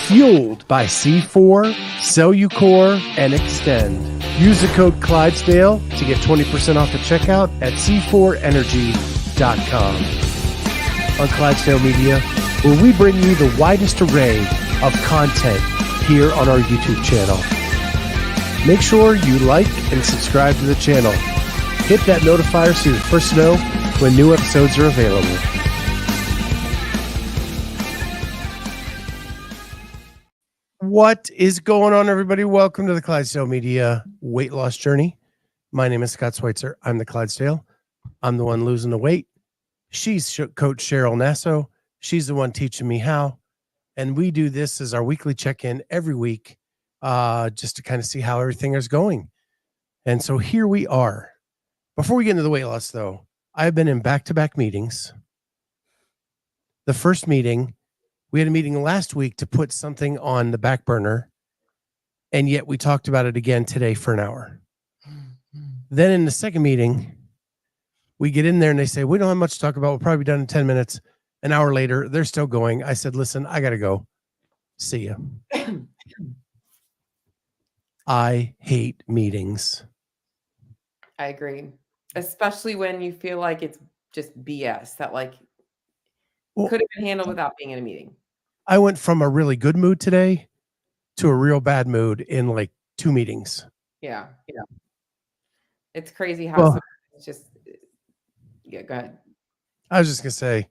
Fueled by C4, Cellucor, and Extend. Use the code Clydesdale to get 20% off at checkout at c4energy.com. On Clydesdale Media, where we bring you the widest array of content here on our YouTube channel. Make sure you like and subscribe to the channel. Hit that notifier so you're the first to know when new episodes are available. What is going on, everybody? Welcome to the Clydesdale Media weight loss journey. My name is Scott Schweitzer. I'm the Clydesdale. I'm the one losing the weight. She's Coach Cheryl Nasso. She's the one teaching me how. And we do this as our weekly check-in every week, just to kind of see how everything is going. And so here we are. Before we get into the weight loss, though, I've been in back-to-back meetings. The first meeting, we had a meeting last week to put something on the back burner, and yet we talked about it again today for an hour. Then in the second meeting, we get in there and they say, we don't have much to talk about. We'll probably be done in 10 minutes. An hour later, they're still going. I said, listen, I got to go. See ya. I hate meetings. I agree. Especially when you feel like it's just BS that could have been handled without being in a meeting. I went from a really good mood today to a real bad mood in like 2 meetings. Yeah. It's crazy how it's just, yeah, go ahead. I was just going to say,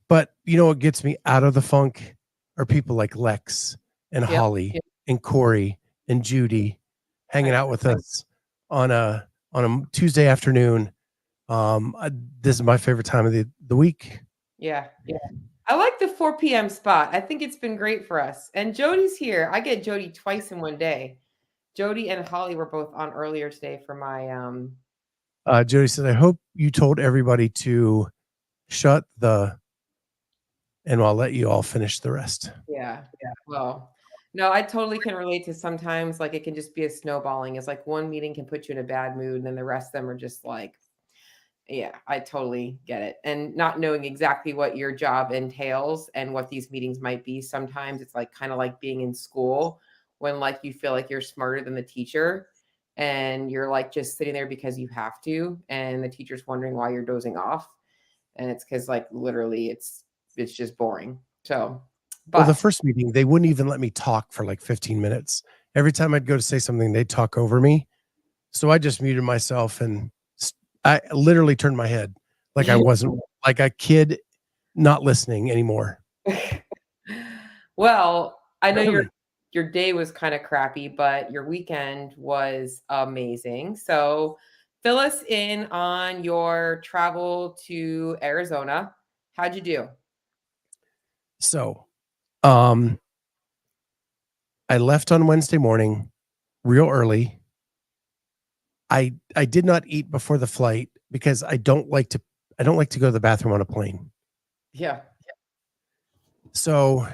but you know what gets me out of the funk are people like Lex and Holly and Corey and Judy hanging out with us on a Tuesday afternoon. This is my favorite time of the week. Yeah. I like the 4 p.m. spot. I think it's been great for us. And Jody's here. I get Jody twice in one day. Jody and Holly were both on earlier today for my Jody said, I hope you told everybody to shut the, and I'll let you all finish the rest. Yeah. Well, no, I totally can relate to sometimes it can just be a snowballing. It's like one meeting can put you in a bad mood and then the rest of them are just yeah, I totally get it. And not knowing exactly what your job entails and what these meetings might be. Sometimes it's kind of like being in school when you feel like you're smarter than the teacher and you're just sitting there because you have to. And the teacher's wondering why you're dozing off. And it's because literally it's just boring. So, well, the first meeting, they wouldn't even let me talk for 15 minutes. Every time I'd go to say something, they'd talk over me. So I just muted myself and I literally turned my head like I wasn't like a kid not listening anymore. Well, I know your day was kind of crappy, but your weekend was amazing. So fill us in on your travel to Arizona. How'd you do? So, I left on Wednesday morning real early. I did not eat before the flight because I don't like to go to the bathroom on a plane. Yeah. So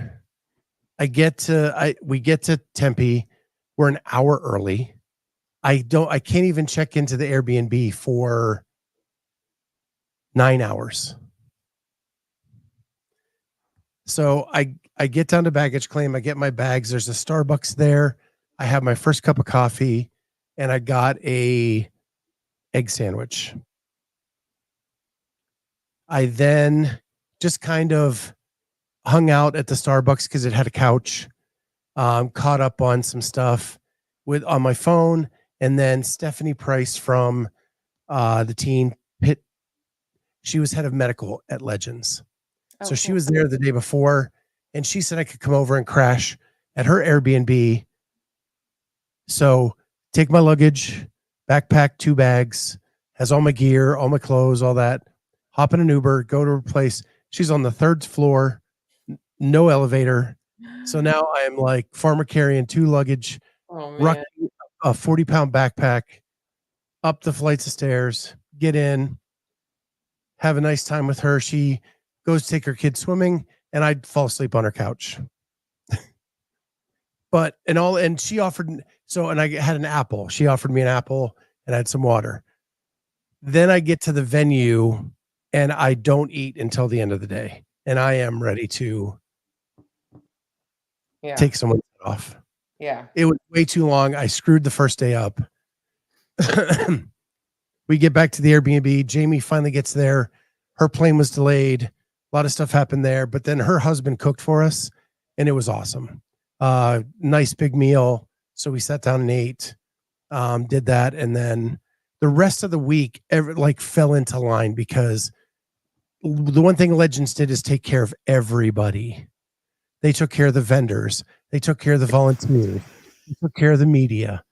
we get to Tempe. We're an hour early. I can't even check into the Airbnb for 9 hours. So I get down to baggage claim. I get my bags. There's a Starbucks there. I have my first cup of coffee and I got a egg sandwich. I then just kind of hung out at the Starbucks because it had a couch, caught up on some stuff on my phone. And then Stephanie Price from the team, she was head of medical at Legends. So cool. She was there the day before and she said I could come over and crash at her Airbnb. So take my luggage, backpack, 2 bags, has all my gear, all my clothes, all that. Hop in an Uber, go to her place. She's on the 3rd floor, no elevator. So now I am farmer carrying 2 luggage, rocking a 40-pound backpack, up the flights of stairs, get in, have a nice time with her. She goes to take her kids swimming, and I'd fall asleep on her couch. And she offered, and I had an apple. She offered me an apple and I had some water. Then I get to the venue and I don't eat until the end of the day. And I am ready to take someone off. Yeah. It was way too long. I screwed the first day up. We get back to the Airbnb. Jamie finally gets there. Her plane was delayed. A lot of stuff happened there, but then her husband cooked for us and it was awesome. Nice big meal. So we sat down and ate, did that. And then the rest of the week fell into line because the one thing Legends did is take care of everybody. They took care of the vendors. They took care of the volunteers. They took care of the media.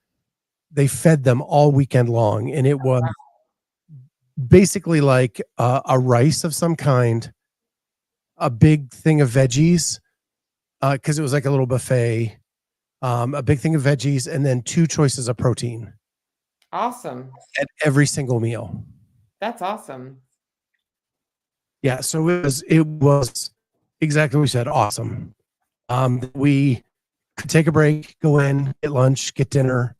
They fed them all weekend long. And it was basically like a rice of some kind, a big thing of veggies, because it was like a little buffet, a big thing of veggies, and then 2 choices of protein. Awesome. At every single meal. That's awesome. Yeah, so it was exactly what we said. Awesome. We could take a break, go in, get lunch, get dinner.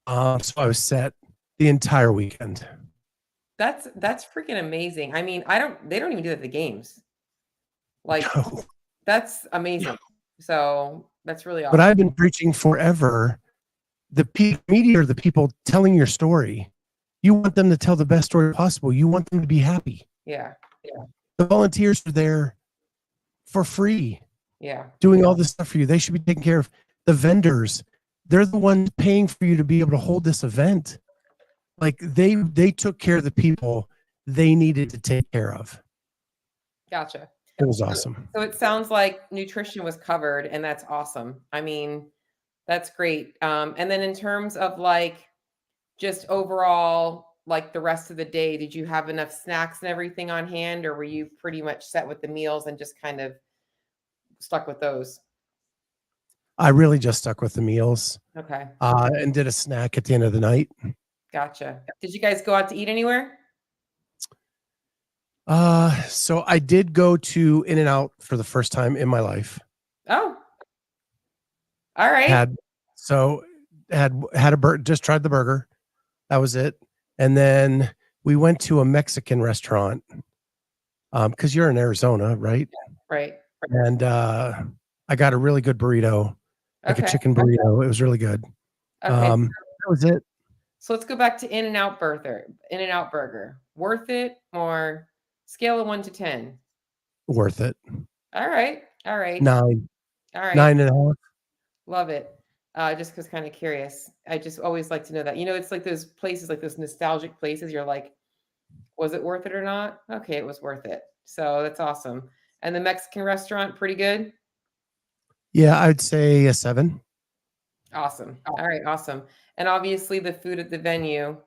So I was set the entire weekend. That's freaking amazing. I mean, they don't even do that at the games. Like, No. that's amazing. No. So that's really awesome. But I've been preaching forever. The media are the people telling your story. You want them to tell the best story possible. You want them to be happy. Yeah. Yeah. The volunteers are there for free. Yeah. Doing all this stuff for you. They should be taking care of the vendors. They're the ones paying for you to be able to hold this event. Like they took care of the people they needed to take care of. Gotcha. It was awesome. So it sounds like nutrition was covered, and that's awesome. I mean, that's great. And then in terms of like just overall, like the rest of the day, did you have enough snacks and everything on hand, or were you pretty much set with the meals and just kind of stuck with those? I really just stuck with the meals. Okay. And did a snack at the end of the night. Gotcha. Did you guys go out to eat anywhere? So I did go to In-N-Out for the first time in my life. Oh. All right. Had a burger, just tried the burger. That was it. And then we went to a Mexican restaurant. Because you're in Arizona, right? Yeah, right. And I got a really good burrito, like a chicken burrito. It was really good. Okay. That was it. So let's go back to In-N-Out Burger. Worth it, or scale of 1 to 10? Worth it. All right. 9. All right. 9.5. Love it. Just because kind of curious. I just always like to know that. You know, it's like those places, like those nostalgic places. You're like, was it worth it or not? Okay, it was worth it. So that's awesome. And the Mexican restaurant, pretty good? Yeah, I'd say a 7. Awesome. All right, awesome. And obviously the food at the venue,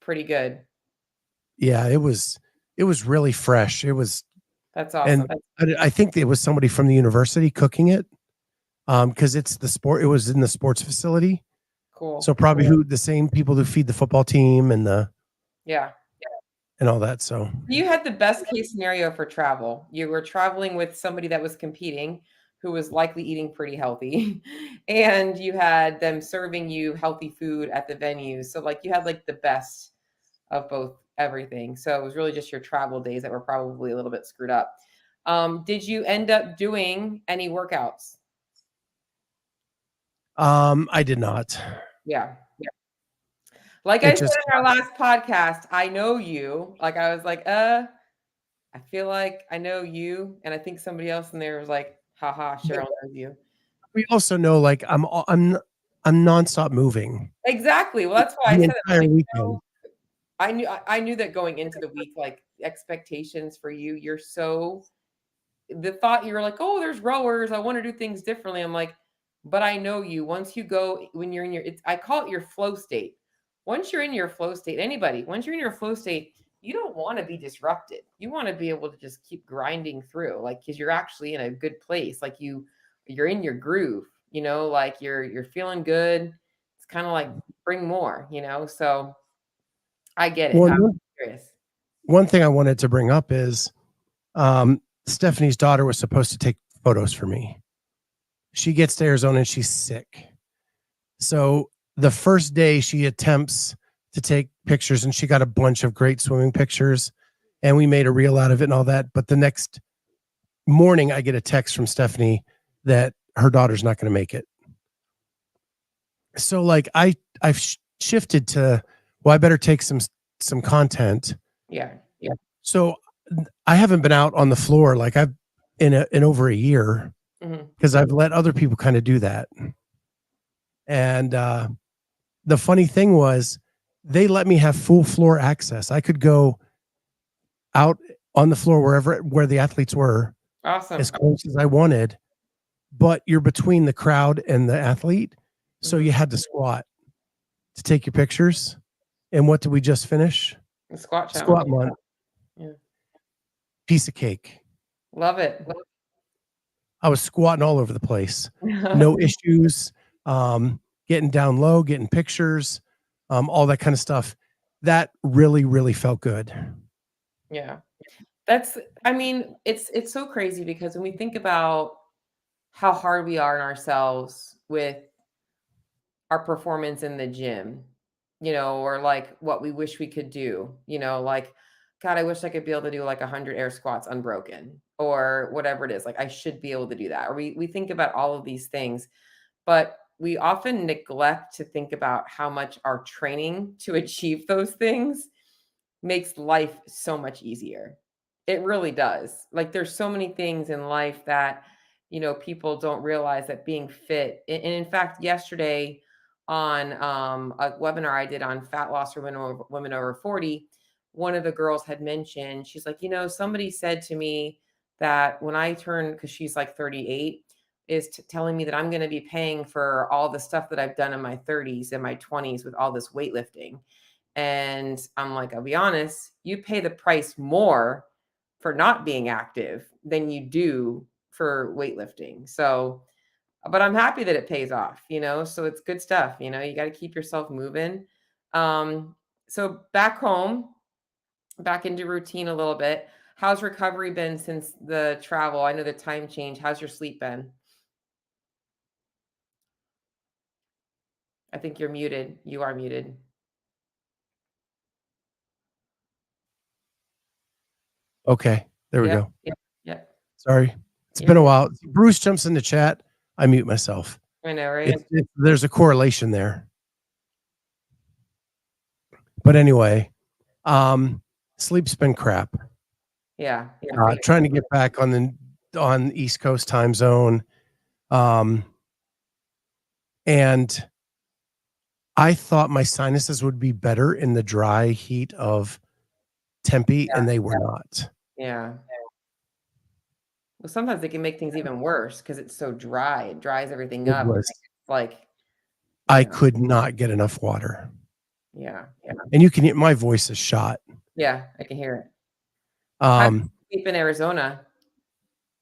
pretty good. Yeah, it was really fresh. That's awesome. And I think it was somebody from the university cooking it. Because it was in the sports facility. Cool. So probably the same people who feed the football team and and all that. So you had the best case scenario for travel. You were traveling with somebody that was competing, who was likely eating pretty healthy, and you had them serving you healthy food at the venue. So like you had like the best of both everything. So it was really just your travel days that were probably a little bit screwed up. Did you end up doing any workouts? I did not. Yeah. Like I said in our last podcast, I know you. Like I was like, I feel like I know you, and I think somebody else in there was like, haha, Cheryl knows you. We also know like I'm nonstop moving. Exactly. Well, that's why I said it. Like, weekend. I knew that going into the week, like expectations for you, you're so the thought you were like, oh, there's rowers. I want to do things differently. I'm like, but I know you. Once you go, when you're in I call it your flow state. Once you're in your flow state, once you're in your flow state, you don't want to be disrupted. You want to be able to just keep grinding through, like, because you're actually in a good place. Like you're in your groove, you know, like you're feeling good. It's kind of like bring more, you know. So I get it. I'm curious. One thing I wanted to bring up is Stephanie's daughter was supposed to take photos for me. She gets to Arizona and she's sick. So the first day she attempts to take pictures and she got a bunch of great swimming pictures and we made a reel out of it and all that. But the next morning I get a text from Stephanie that her daughter's not going to make it. So like I've shifted to, well, I better take some content. Yeah. So I haven't been out on the floor like I've in over a year Mhm. because I've let other people kind of do that. And the funny thing was they let me have full floor access. I could go out on the floor where the athletes were as Awesome. close as I wanted, but you're between the crowd and the athlete. So you Mhm. had to squat to take your pictures. And what did we just finish? The squat challenge. Squat month. Yeah. Piece of cake. Love it. I was squatting all over the place. No issues. Getting down low, getting pictures, all that kind of stuff. That really, really felt good. Yeah. I mean, it's so crazy because when we think about how hard we are on ourselves with our performance in the gym, or like what we wish we could do, like, God, I wish I could be able to do like 100 air squats unbroken or whatever it is. Like, I should be able to do that. Or we think about all of these things, but we often neglect to think about how much our training to achieve those things makes life so much easier. It really does. Like, there's so many things in life that, people don't realize that being fit. And in fact, yesterday on a webinar I did on fat loss for women over 40, one of the girls had mentioned, she's like, somebody said to me that when I turn, because she's like 38, is telling me that I'm going to be paying for all the stuff that I've done in my 30s and my 20s with all this weightlifting. And I'm like, I'll be honest, you pay the price more for not being active than you do for weightlifting. So, but I'm happy that it pays off, so it's good stuff. You got to keep yourself moving. Um, so back home, back into routine a little bit. How's recovery been since the travel? I know the time change. How's your sleep been? I think you're muted. You are muted. Okay, there we Yep. go. Yep. Yep. Sorry, it's You're been a good. while. Bruce jumps in the chat. I mute myself. I know, right? There's a correlation there. But anyway, sleep's been crap. Yeah. Yeah. Trying to get back on East Coast time zone. And I thought my sinuses would be better in the dry heat of Tempe, and they were not. Yeah. Well, sometimes it can make things even worse because it's so dry. It dries everything It up. was. Like, I yeah, could not get enough water, yeah, and you can hear my voice is shot. yeah. I can hear it. How do Um, you sleep in Arizona?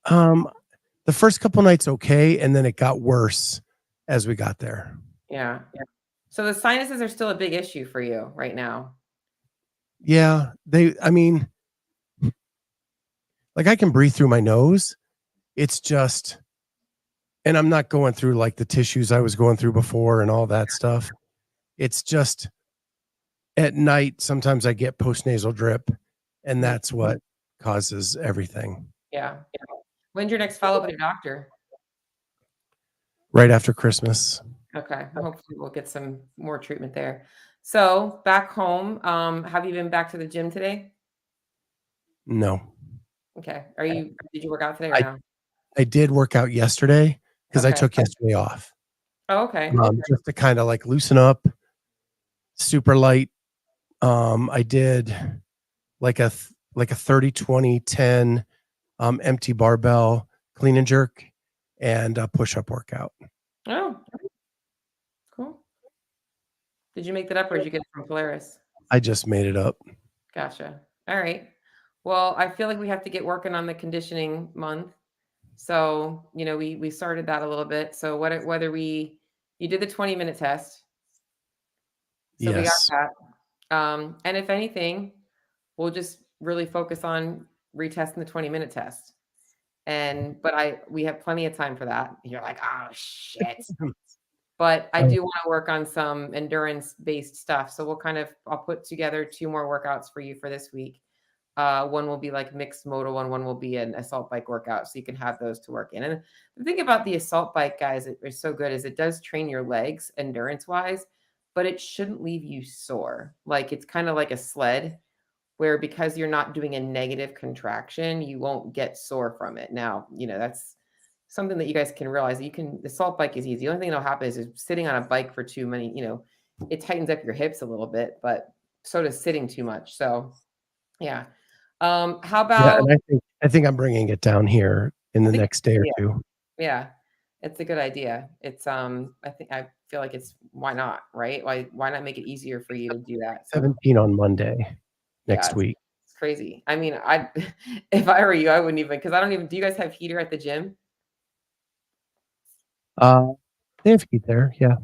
um, the first couple nights okay, and then it got worse as we got there. Yeah. So the sinuses are still a big issue for you right now. Yeah, I mean, like I can breathe through my nose. It's just, and I'm not going through like the tissues I was going through before and all that stuff. It's just at night, sometimes I get postnasal drip, and Mhm. that's what causes everything. Yeah. When's your next follow-up with your doctor? Right after Christmas. Okay. Hopefully we'll get some more treatment there. So back home, have you been back to the gym today? No, Okay. Did you work out today or I no? I did work out yesterday because I Okay. took yesterday off, Oh, okay. just to kind of like loosen up. Super light. I did like a 30, 20, 10 empty barbell clean and jerk and a push-up workout. Oh, cool. Did you make that up or did you get it from Polaris? I just made it up. Gotcha. All right. Well, I feel like we have to get working on the conditioning month. So, we started that a little bit. So whether you did the 20-minute test. So we got Yes. that. And if anything, we'll just really focus on retesting the 20-minute test. But we have plenty of time for that. You're like, oh shit. But I do want to work on some endurance based stuff. So I'll put together 2 more workouts for you for this week. One will be like mixed modal and one will be an assault bike workout. So you can have those to work in. And the thing about the assault bike, guys, it is so good is it does train your legs endurance wise, but it shouldn't leave you sore. Like it's kind of like a sled where because you're not doing a negative contraction, you won't get sore from it. Now, that's something that you guys can realize. The assault bike is easy. The only thing that'll happen is sitting on a bike for too many, it tightens up your hips a little bit, but so does sitting too much. So yeah. How Yeah, about and I think I'm bringing it down here in the next day or yeah, two. yeah. It's a good idea. I feel like why not, right? Why not make it easier for you to do that? So 17 on Monday yeah, next week. it's crazy. I mean, if I were you, I wouldn't even because I don't even do you guys have heater at the gym? Uh, they have heat there, yeah.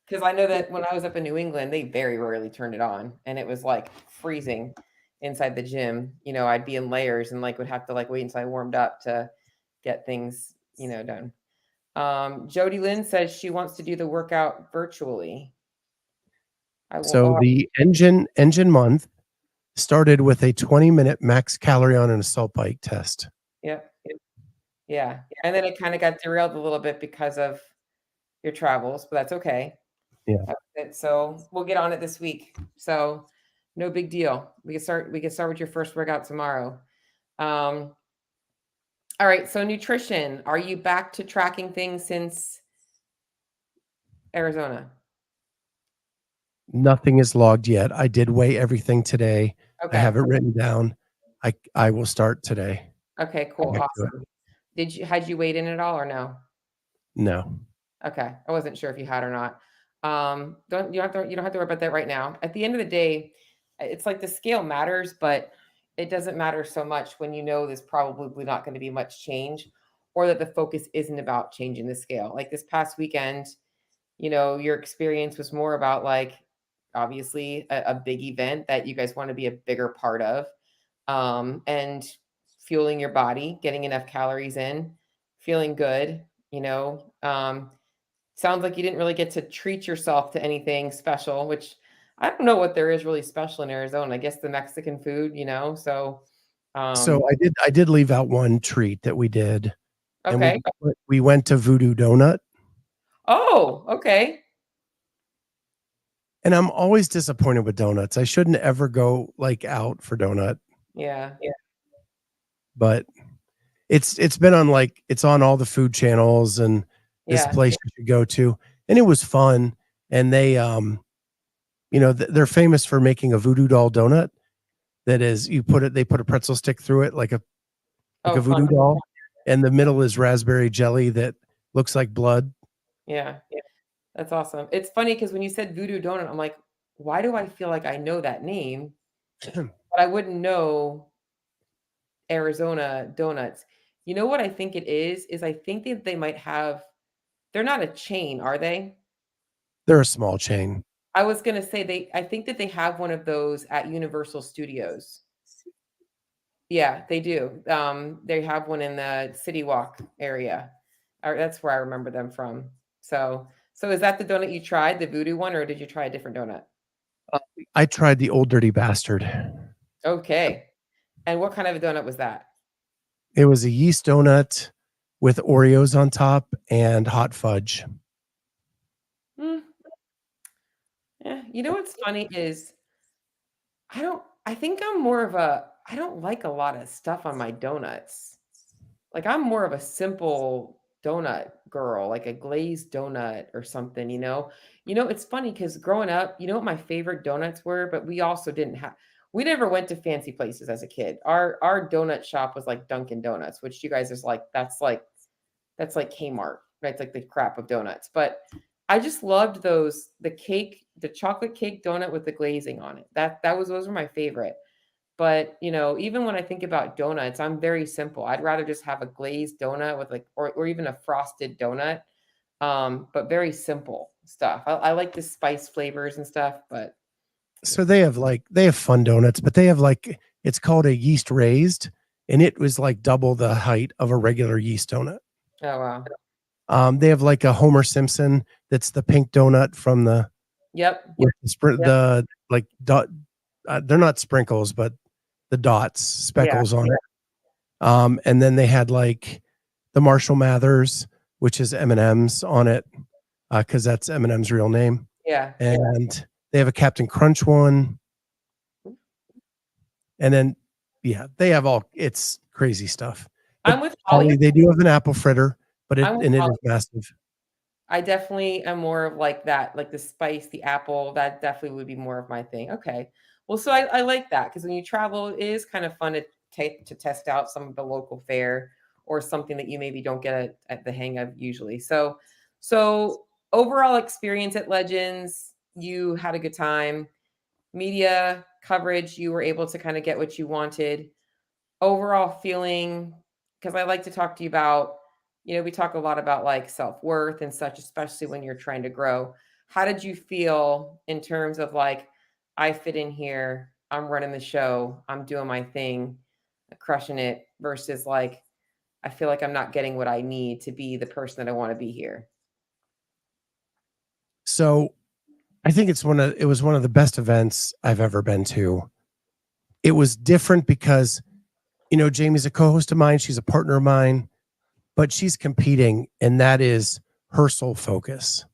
Because I know that when I was up in New England, they very rarely turned it on, and it was like freezing inside the gym. I'd be in layers and like would have to like wait until I warmed up to get things, done. Jody Lynn says she wants to do the workout virtually. So the engine month started with a 20-minute max calorie on an assault bike test. Yep. Yeah. And then it kind of got derailed a little bit because of your travels, but that's okay. Yeah. So we'll get on it this week. So no big deal. We can start with your first workout tomorrow. All right. So nutrition. Are you back to tracking things since Arizona? Nothing is logged yet. I did weigh everything today. Okay. I have it written down. I will start today. Okay, cool. Awesome. Had you weighed in at all or no? No. Okay. I wasn't sure if you had or not. You don't have to worry about that right now. At the end of the day, it's like the scale matters, but it doesn't matter so much when there's probably not going to be much change or that the focus isn't about changing the scale. Like this past weekend, your experience was more about like obviously a big event that you guys want to be a bigger part of. And fueling your body, getting enough calories in, feeling good, sounds like you didn't really get to treat yourself to anything special, which I don't know what there is really special in Arizona. I guess the Mexican food, so So I did leave out one treat that we did. okay. And we went to Voodoo Donut. Oh, okay. And I'm always disappointed with donuts. I shouldn't ever go like out for donut. Yeah. But it's been on it's on all the food channels and this place you should go to. And it was fun. And they they're famous for making a voodoo doll donut that is they put a pretzel stick through it like a voodoo doll, and the middle is raspberry jelly that looks like blood. Yeah. That's awesome. It's funny because when you said Voodoo Donut, I'm like, why do I feel like I know that name? But I wouldn't know Arizona donuts. You know what I think it is I think that they might have, they're not a chain, are they? They're a small chain. I was going to say I think that they have one of those at Universal Studios. Yeah, they do. They have one in the City Walk area. That's where I remember them from. So is that the donut you tried, the voodoo one, or did you try a different donut? I tried the Old Dirty Bastard. Okay. And what kind of a donut was that? It was a yeast donut with Oreos on top and hot fudge. Yeah, what's funny is I think I don't like a lot of stuff on my donuts. Like I'm more of a simple donut girl, like a glazed donut or something, It's funny because growing up, you know what my favorite donuts were, but we never went to fancy places as a kid. Our donut shop was like Dunkin' Donuts, which you guys is like that's like Kmart, right? It's like the crap of donuts. But I just loved the chocolate cake donut with the glazing on it. Those were my favorite. But, even when I think about donuts, I'm very simple. I'd rather just have a glazed donut with or even a frosted donut. But very simple stuff. I like the spice flavors and stuff, but. So they have fun donuts, but they have it's called a yeast raised, and it was like double the height of a regular yeast donut. Oh, wow. They have like a Homer Simpson. That's the pink donut from Yep. They're not sprinkles, but the dots, speckles on it. And then they had like the Marshall Mathers, which is M&M's on it, because that's Eminem's real name. Yeah. And they have a Captain Crunch one. And then, yeah, they have it's crazy stuff. But I'm with Holly, they do have an apple fritter, but it is massive. I definitely am more of like that, like the spice, the apple, that definitely would be more of my thing. Okay. Well, so I like that because when you travel, it is kind of fun to test out some of the local fare or something that you maybe don't get at the hang of usually. So overall experience at Legends, you had a good time. Media coverage, you were able to kind of get what you wanted. Overall feeling, because I like to talk to you about, we talk a lot about like self-worth and such, especially when you're trying to grow. How did you feel in terms of like, I fit in here, I'm running the show, I'm doing my thing, crushing it, versus like, I feel like I'm not getting what I need to be the person that I want to be here? So I think it was one of the best events I've ever been to. It was different because, Jamie's a co-host of mine. She's a partner of mine, but she's competing, and that is her sole focus,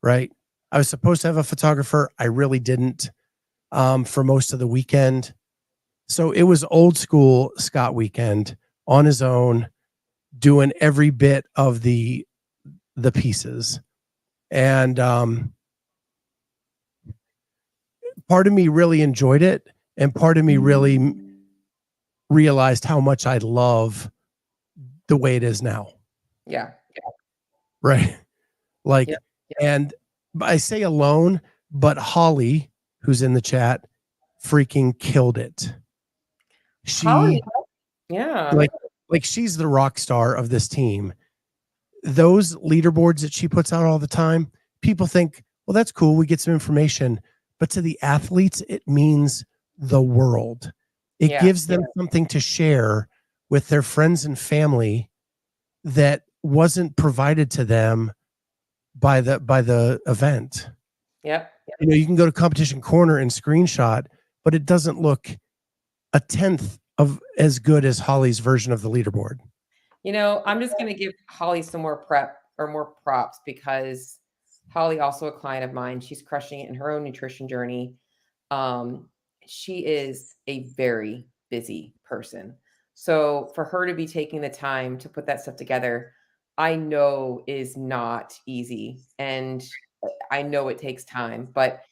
right? I was supposed to have a photographer. I really didn't for most of the weekend. So it was old school Scott weekend on his own, doing every bit of the pieces. And part of me really enjoyed it, and part of me really realized how much I love the way it is now. Yeah. Right. Like, and I say alone, but Holly, who's in the chat, freaking killed it. Holly, yeah. Like she's the rock star of this team. Those leaderboards that she puts out all the time, people think, well, that's cool. We get some information. But to the athletes, it means the world. It gives them something to share with their friends and family that wasn't provided to them by the event. Yep. You can go to Competition Corner and screenshot, but it doesn't look a tenth of as good as Holly's version of the leaderboard. I'm just going to give Holly some more prep or more props because Holly, also a client of mine, she's crushing it in her own nutrition journey. She is a very busy person. So for her to be taking the time to put that stuff together, I know is not easy. And I know it takes time, but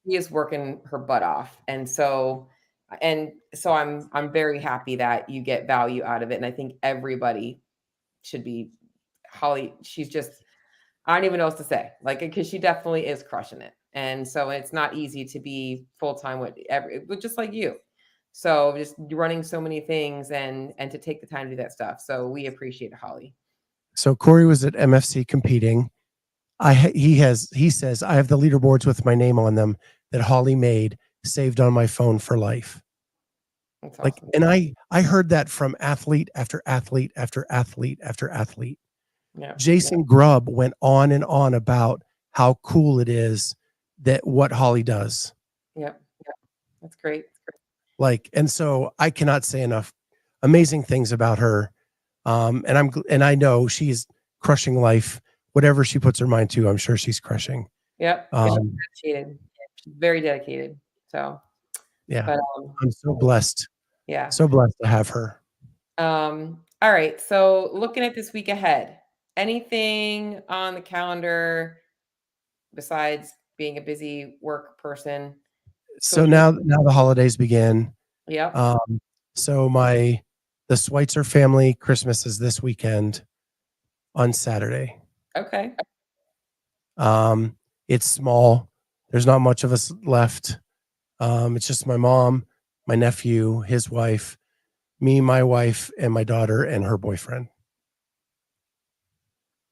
she is working her butt off. And so I'm very happy that you get value out of it. And I think everybody should be. Holly, she's just, I don't even know what to say, like, because she definitely is crushing it. And so it's not easy to be full-time with just like you. So just running so many things and to take the time to do that stuff. So we appreciate it, Holly. So Corey was at MFC competing. He says, I have the leaderboards with my name on them that Holly made, saved on my phone for life. That's like, awesome. And I heard that from athlete after athlete after athlete after athlete. Yeah. Jason Grubb went on and on about how cool it is that what Holly does. Yep. That's great. Like, and so I cannot say enough amazing things about her. And I know she's crushing life. Whatever she puts her mind to, I'm sure she's crushing. Yep. She's dedicated. She's very dedicated. So yeah, but, I'm so blessed. Yeah. So blessed to have her. All right. So looking at this week ahead, anything on the calendar besides being a busy work person? So now the holidays begin. Yep. So the Schweitzer family Christmas is this weekend on Saturday. Okay. It's small. There's not much of us left. It's just my mom, my nephew, his wife, me, my wife, and my daughter and her boyfriend.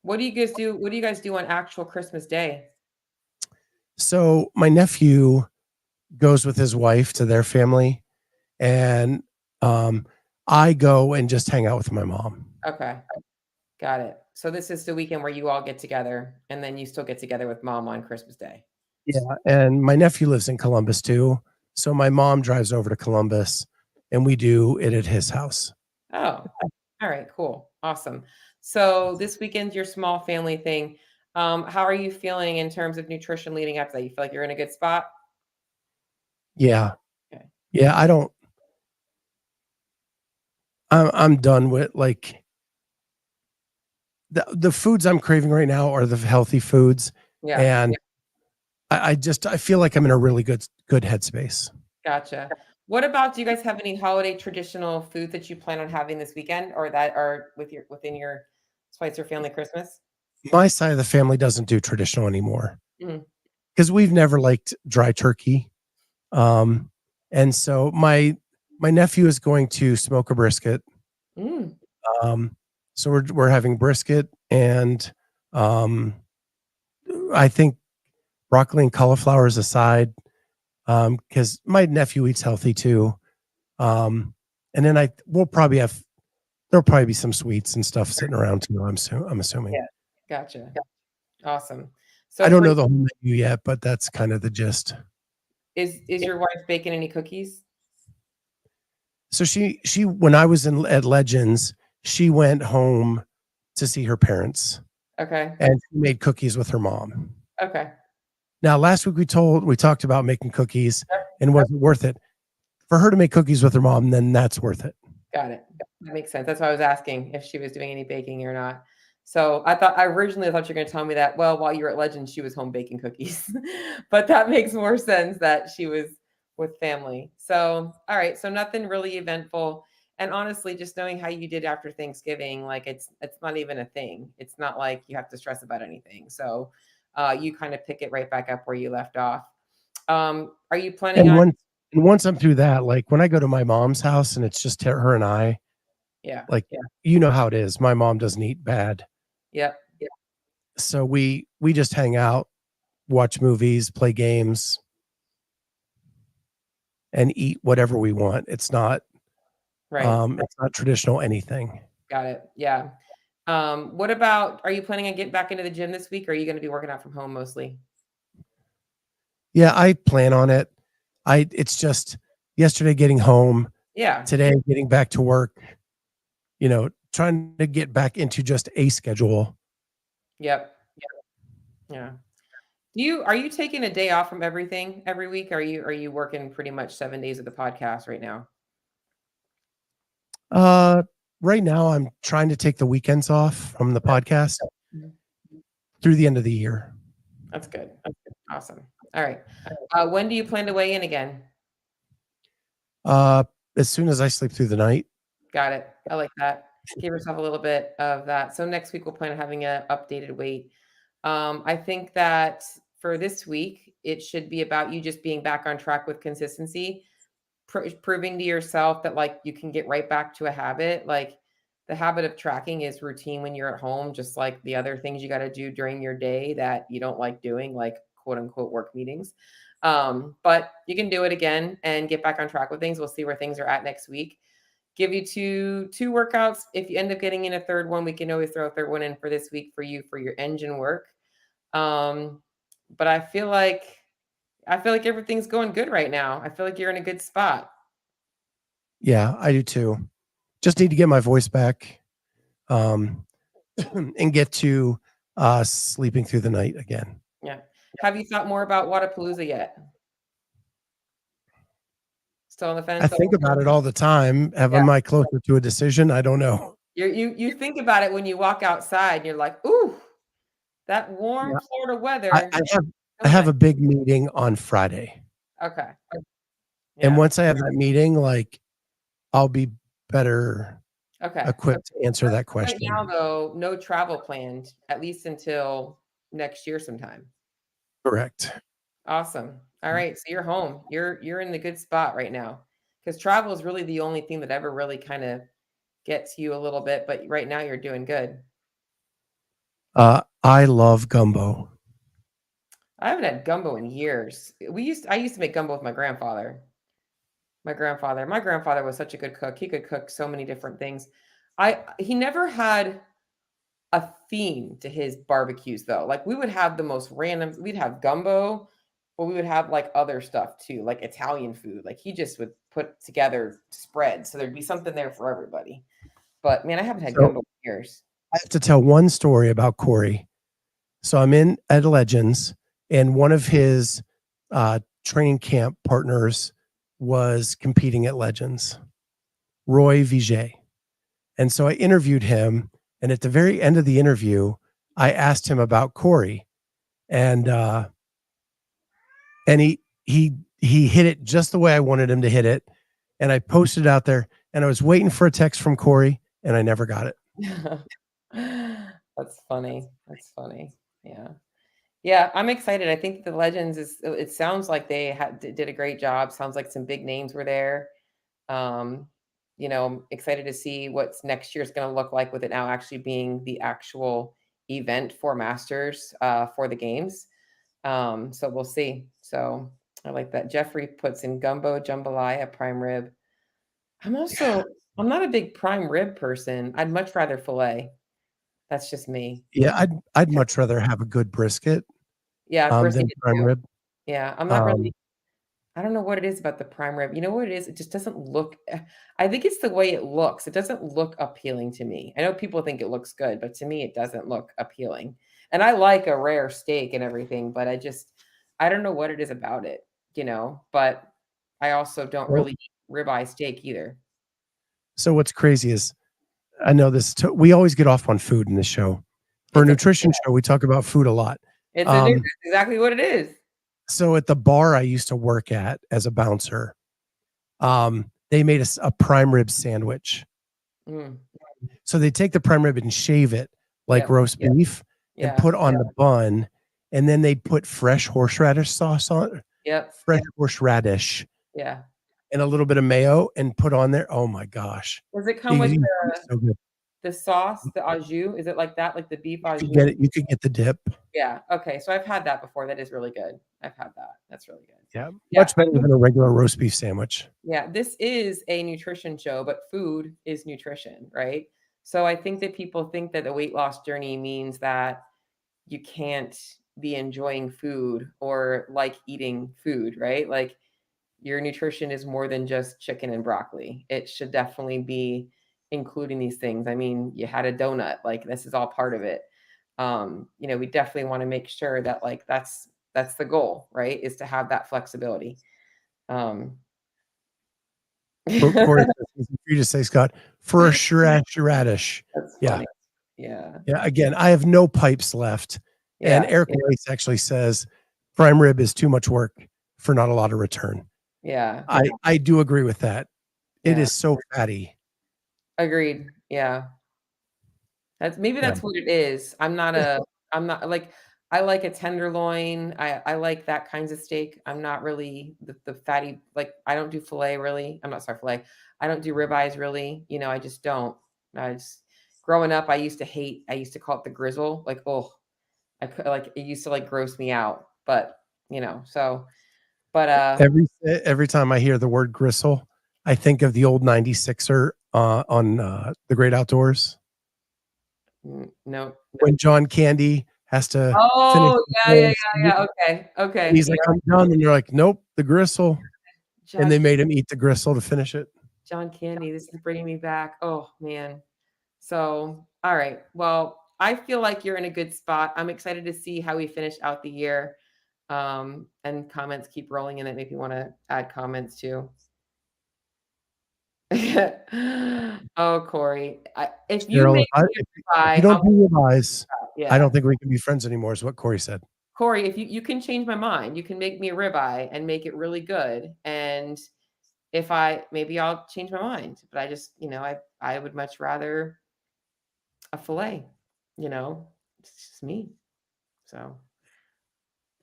What do you guys do? What do you guys do on actual Christmas Day? So my nephew goes with his wife to their family, and I go and just hang out with my mom. Okay. Got it. So this is the weekend where you all get together, and then you still get together with mom on Christmas Day. Yeah, and my nephew lives in Columbus too. So my mom drives over to Columbus, and we do it at his house. Oh, all right, cool. Awesome. So this weekend's your small family thing. How are you feeling in terms of nutrition leading up to that? You feel like you're in a good spot? Yeah. Okay. Yeah, I'm done with like the foods I'm craving right now are the healthy foods, Yeah. and I feel like I'm in a really good headspace. Gotcha. What about, do you guys have any holiday traditional food that you plan on having this weekend or that are within your Schweitzer family Christmas? My side of the family doesn't do traditional anymore Mhm. because we've never liked dry turkey. Um, and so my nephew is going to smoke a brisket. Mm. Um, so we're having brisket and um, I think broccoli and cauliflower is a side because my nephew eats healthy too. Um, and then we'll probably have there'll probably be some sweets and stuff sitting around too. I'm assuming. Yeah. Gotcha. Awesome. I So don't for know the whole menu yet, but that's kind of the gist. is your wife baking any cookies? So she when I was in at Legends, she went home to see her parents Okay. and she made cookies with her mom. Okay. Now last week we talked about making cookies Yep. and was it worth it for her to make cookies with her mom? Then that's worth it. Got it. That makes sense. That's why I was asking if she was doing any baking or not. So I originally thought you were going to tell me that, well, while you were at Legends, she was home baking cookies. But that makes more sense that she was with family. So, all right. So nothing really eventful. And honestly, just knowing how you did after Thanksgiving, like it's not even a thing. It's not like you have to stress about anything. So you kind of pick it right back up where you left off. Are you planning And on? once I'm through that, like when I go to my mom's house and it's just her and I, Yeah. like you know how it is. My mom doesn't eat bad. Yep. So we just hang out, watch movies, play games, and eat whatever we want. Right. It's not traditional anything. Got it. Yeah. What about, are you planning on getting back into the gym this week, or are you going to be working out from home mostly? Yeah, I plan on it. It's just yesterday getting home, Yeah. today getting back to work, trying to get back into just a schedule. Yep. Yeah. Are you taking a day off from everything every week? Are you working pretty much 7 days of the podcast right now? Uh right now I'm trying to take the weekends off from the podcast Mhm. through the end of the year. That's good. Awesome. All right. When do you plan to weigh in again? Uh as soon as I sleep through the night. Got it. I like that. Give yourself a little bit of that. So next week we'll plan on having a updated weight. I think that for this week, it should be about you just being back on track with consistency, proving to yourself that like you can get right back to a habit. Like the habit of tracking is routine when you're at home, just like the other things you got to do during your day that you don't like doing, like quote unquote work meetings. But you can do it again and get back on track with things. We'll see where things are at next week. Give you two workouts. If you end up getting in a third one, we can always throw a third one in for this week for you for your engine work. Um, but I feel like everything's going good right now. I feel like you're in a good spot. Yeah, I do too. Just need to get my voice back um and get to sleeping through the night again. Yeah. Have you thought more about Wadapalooza yet? Still on the I fence? think about it all the time. Yeah. Am I closer to a decision? I don't know. You think about it when you walk outside and you're like, ooh, that Yeah, warm Florida I, weather. I have I So have nice. a big meeting on Friday. Okay. And Yeah. once I have that meeting, like I'll be better Okay. equipped to answer that Right now, question. though, no travel planned, at least until next year sometime. Correct. Awesome. All right. So you're home. You're in the good spot right now. Because travel is really the only thing that ever really kind of gets you a little bit, but right now you're doing good. I love gumbo. I haven't had gumbo in years. I used to make gumbo with my grandfather. My grandfather was such a good cook. He could cook so many different things. He never had a theme to his barbecues though. Like we would have the most random, we'd have gumbo, Well, we would have like other stuff too, like Italian food. Like he just would put together spreads, so there'd be something there for everybody. But man, I haven't had So gumbo in years. I have to tell one story about Corey. So I'm in at Legends, and one of his training camp partners was competing at Legends, Roy Viget. And so I interviewed him. And at the very end of the interview, I asked him about Corey. And he hit it just the way I wanted him to hit it. And I posted it out there, and I was waiting for a text from Corey, and I never got it. That's funny. That's funny. Yeah. Yeah, I'm excited. I think the Legends it sounds like they did a great job. Sounds like some big names were there. Um, I'm excited to see what's next year's going to look like with it now actually being the actual event for Masters for the games. So we'll see. So I like that. Jeffrey puts in gumbo, jambalaya, prime rib. I'm not a big prime rib person. I'd much rather filet. That's just me. Yeah, I'd much rather have a good brisket Yeah, than brisket prime too. rib. Yeah, I'm not really. I don't know what it is about the prime rib. You know what it is? It just doesn't look. I think it's the way it looks. It doesn't look appealing to me. I know people think it looks good, but to me, it doesn't look appealing. And I like a rare steak and everything, but I don't know what it is about it, But I also don't Well, really eat ribeye steak either. so what's crazy is I know we always get off on food in this show. For a It's a. nutrition show, we talk about food a lot. It's a new. That's exactly what it is. So at the bar I used to work at as a bouncer, they made a prime rib sandwich. Mm. So they take the prime rib and shave it like Yep. roast beef and Yeah. put on the bun, and then they'd put fresh horseradish sauce on, Yep. fresh horseradish, Yeah. and a little bit of mayo, and put on there. Oh my gosh, Does it come with so good. the sauce, the au jus? Is it like that, like the beef au jus? You could get the dip. Yeah. Okay. So I've had that before. That is really good. I've had that. That's really good. Yeah, Yeah. much better than a regular roast beef sandwich. Yeah. This is a nutrition show, but food is nutrition, right? So I think that people think that the weight loss journey means that you can't be enjoying food or like eating food, right? Like your nutrition is more than just chicken and broccoli. It should definitely be including these things. I mean, you had a donut, like this is all part of it. We definitely want to make sure that like that's the goal, right? Is to have that flexibility. Corey, for you to say, Scott, for a radish. That's Yeah. funny. Yeah. Yeah. Again, I have no pipes left. Yeah. And Eric Weiss actually says prime rib is too much work for not a lot of return. Yeah. I do agree with that. It Yeah. is so fatty. Agreed. Yeah. That's what it is. I'm not like I like a tenderloin. I like that kinds of steak. I'm not really the fatty, like I don't do filet really. I'm not sorry, filet. I don't do ribeyes really. I just don't. Growing up, I used to call it the grizzle. Like, oh, I could like it used to like gross me out. But Every time I hear the word gristle, I think of the old 96er on The Great Outdoors. No. When John Candy has to finish. Yeah. Okay. He's like, I'm done. And you're like, nope, the gristle. And they made him eat the gristle to finish it. John Candy, this is bringing me back. Oh, man. So, all right. Well, I feel like you're in a good spot. I'm excited to see how we finish out the year. And comments keep rolling in that make me want to add comments too. Oh, Corey. If you Cheryl, make if you don't do your buys, I don't think we can be friends anymore, is what Corey said. Corey, if you can change my mind, you can make me a ribeye and make it really good. And if maybe I'll change my mind, but I just, I would much rather a filet, it's just me. So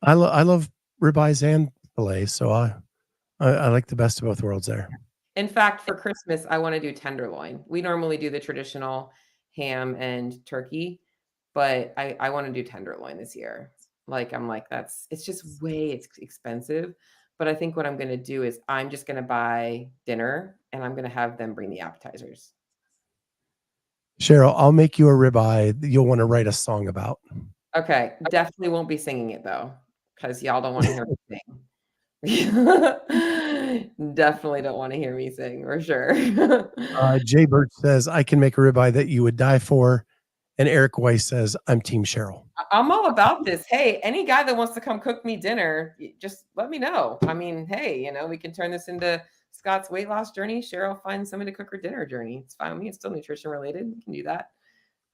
I love ribeyes and fillets, so I like the best of both worlds there. In fact, for Christmas, I want to do tenderloin. We normally do the traditional ham and turkey, but I want to do tenderloin this year. Like, I'm like, it's just it's expensive. But I think what I'm going to do is I'm just going to buy dinner and I'm going to have them bring the appetizers. Cheryl, I'll make you a ribeye that you'll want to write a song about. Okay. Definitely won't be singing it though, because y'all don't want to hear me sing. Definitely don't want to hear me sing for sure. Jay Birch says, I can make a ribeye that you would die for. And Eric Weiss says, I'm Team Cheryl. I'm all about this. Hey, any guy that wants to come cook me dinner, just let me know. I mean, hey, we can turn this into Scott's weight loss journey. Cheryl finds somebody to cook her dinner journey. It's fine with me. It's still nutrition related. We can do that.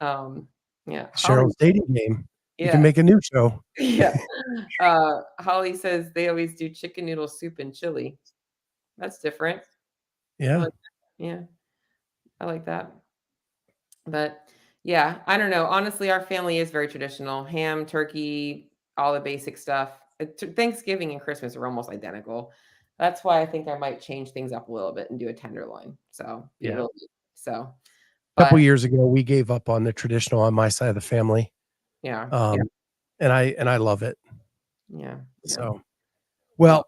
Yeah. Cheryl's dating game. You Yeah. can make a new show. Yeah. Holly says they always do chicken noodle soup and chili. That's different. Yeah. Yeah. I like that. But yeah, I don't know. Honestly, our family is very traditional. Ham, turkey, all the basic stuff. Thanksgiving and Christmas are almost identical. That's why I think I might change things up a little bit and do a tenderloin. So Yeah. So a couple years ago, we gave up on the traditional on my side of the family. Yeah. And I love it. Yeah. So, well,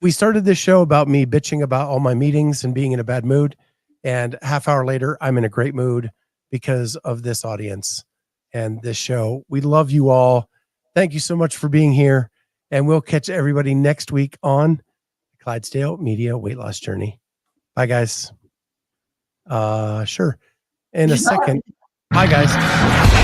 we started this show about me bitching about all my meetings and being in a bad mood. And half hour later, I'm in a great mood because of this audience and this show. We love you all. Thank you so much for being here. And we'll catch everybody next week on the Clydesdale Media Weight Loss Journey. Bye, guys. Sure. In a second. Bye, guys.